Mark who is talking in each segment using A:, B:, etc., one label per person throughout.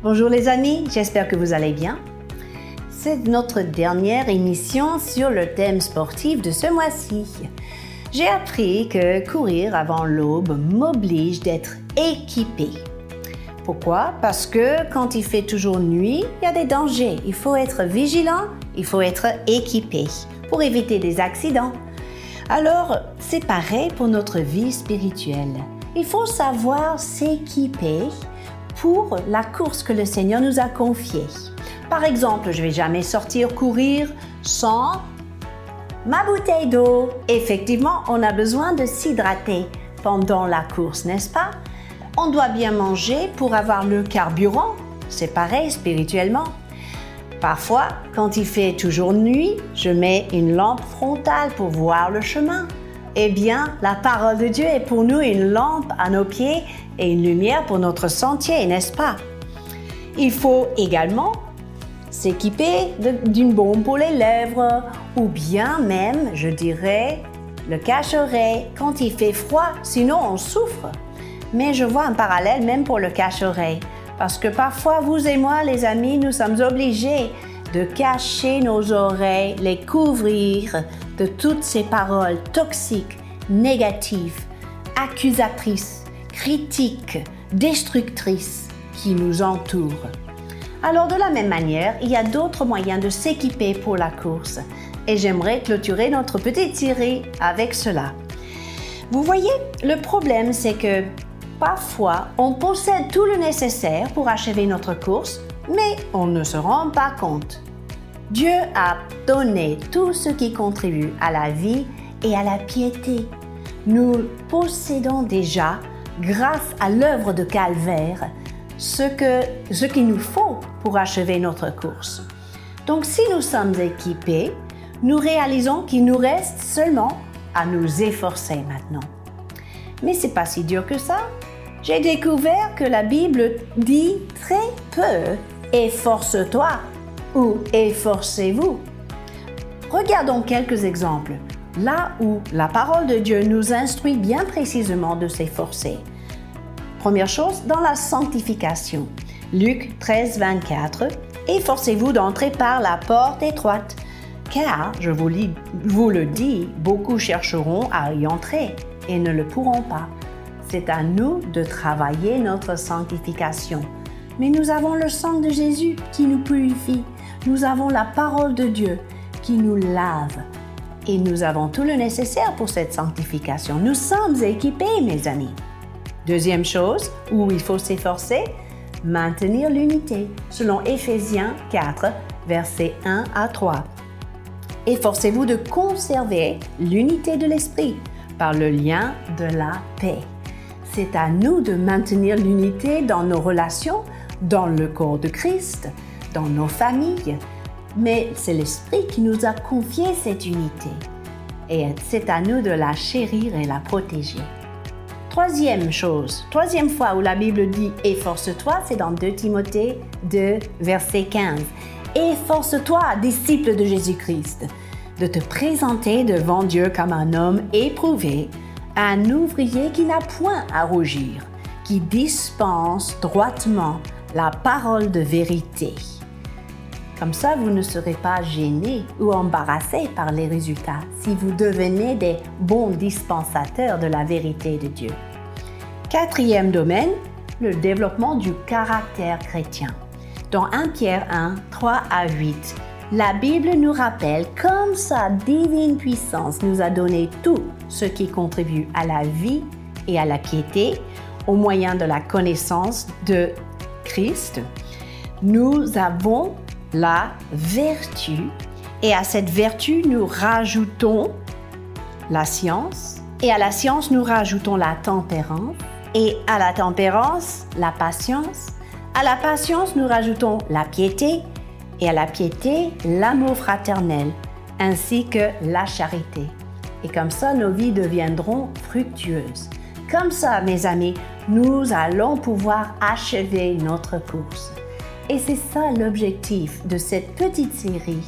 A: Bonjour les amis, j'espère que vous allez bien. C'est notre dernière émission sur le thème sportif de ce mois-ci. J'ai appris que courir avant l'aube m'oblige d'être équipé. Pourquoi? Parce que quand il fait toujours nuit, il y a des dangers. Il faut être vigilant, il faut être équipé pour éviter des accidents. Alors, c'est pareil pour notre vie spirituelle. Il faut savoir s'équiper pour la course que le Seigneur nous a confiée. Par exemple, je ne vais jamais sortir courir sans ma bouteille d'eau. Effectivement, on a besoin de s'hydrater pendant la course, n'est-ce pas? On doit bien manger pour avoir le carburant. C'est pareil spirituellement. Parfois, quand il fait toujours nuit, je mets une lampe frontale pour voir le chemin. Eh bien, la parole de Dieu est pour nous une lampe à nos pieds et une lumière pour notre sentier, n'est-ce pas? Il faut également s'équiper d'une baume pour les lèvres ou bien même, je dirais, le cache-oreille quand il fait froid, sinon on souffre. Mais je vois un parallèle même pour le cache-oreille parce que parfois, vous et moi, les amis, nous sommes obligés de cacher nos oreilles, les couvrir de toutes ces paroles toxiques, négatives, accusatrices, critiques, destructrices qui nous entourent. Alors de la même manière, il y a d'autres moyens de s'équiper pour la course et j'aimerais clôturer notre petite série avec cela. Vous voyez, le problème c'est que parfois on possède tout le nécessaire pour achever notre course, mais on ne se rend pas compte. Dieu a donné tout ce qui contribue à la vie et à la piété. Nous possédons déjà, grâce à l'œuvre de Calvaire, ce qu'il nous faut pour achever notre course. Donc si nous sommes équipés, nous réalisons qu'il nous reste seulement à nous efforcer maintenant. Mais c'est pas si dur que ça. J'ai découvert que la Bible dit très peu « efforce-toi » ou « efforcez-vous ». Regardons quelques exemples, là où la parole de Dieu nous instruit bien précisément de s'efforcer. Première chose, dans la sanctification. Luc 13, 24. « Efforcez-vous d'entrer par la porte étroite, car, je vous le dis, beaucoup chercheront à y entrer et ne le pourront pas. » C'est à nous de travailler notre sanctification. Mais nous avons le sang de Jésus qui nous purifie. Nous avons la parole de Dieu qui nous lave. Et nous avons tout le nécessaire pour cette sanctification. Nous sommes équipés, mes amis. Deuxième chose où il faut s'efforcer, maintenir l'unité, selon Éphésiens 4, versets 1 à 3. Efforcez-vous de conserver l'unité de l'esprit par le lien de la paix. C'est à nous de maintenir l'unité dans nos relations, dans le corps de Christ, dans nos familles. Mais c'est l'Esprit qui nous a confié cette unité. Et c'est à nous de la chérir et la protéger. Troisième fois où la Bible dit « efforce-toi », c'est dans 2 Timothée 2, verset 15. « Efforce-toi, disciple de Jésus-Christ, de te présenter devant Dieu comme un homme éprouvé, un ouvrier qui n'a point à rougir, qui dispense droitement la parole de vérité. » Comme ça, vous ne serez pas gênés ou embarrassés par les résultats si vous devenez des bons dispensateurs de la vérité de Dieu. Quatrième domaine, le développement du caractère chrétien. Dans 1 Pierre 1, 3 à 8, la Bible nous rappelle comme sa divine puissance nous a donné tout ce qui contribue à la vie et à la piété au moyen de la connaissance de Christ. Nous avons la vertu et à cette vertu nous rajoutons la science et à la science nous rajoutons la tempérance et à la tempérance la patience. À la patience nous rajoutons la piété et à la piété l'amour fraternel ainsi que la charité. Et comme ça nos vies deviendront fructueuses. Comme ça mes amis, nous allons pouvoir achever notre course. Et c'est ça l'objectif de cette petite série.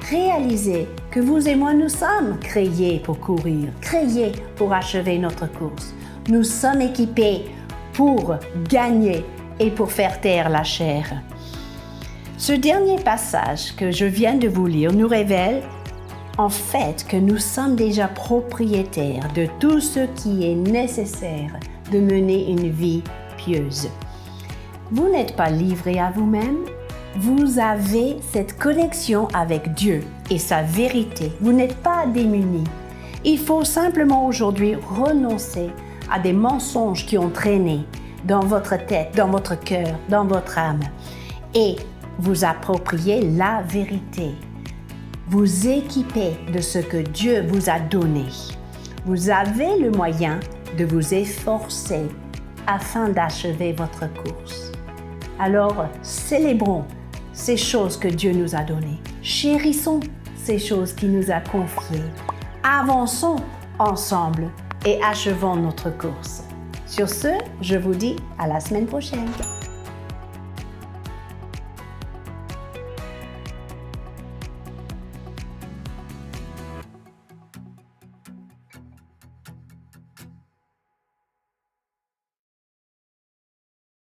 A: Réalisez que vous et moi, nous sommes créés pour courir, créés pour achever notre course. Nous sommes équipés pour gagner et pour faire taire la chair. Ce dernier passage que je viens de vous lire nous révèle en fait que nous sommes déjà propriétaires de tout ce qui est nécessaire de mener une vie pieuse. Vous n'êtes pas livré à vous-même, vous avez cette connexion avec Dieu et sa vérité. Vous n'êtes pas démunis. Il faut simplement aujourd'hui renoncer à des mensonges qui ont traîné dans votre tête, dans votre cœur, dans votre âme et vous approprier la vérité. Vous équiper de ce que Dieu vous a donné. Vous avez le moyen de vous efforcer afin d'achever votre course. Alors, célébrons ces choses que Dieu nous a données. Chérissons ces choses qu'il nous a confiées. Avançons ensemble et achevons notre course. Sur ce, je vous dis à la semaine prochaine.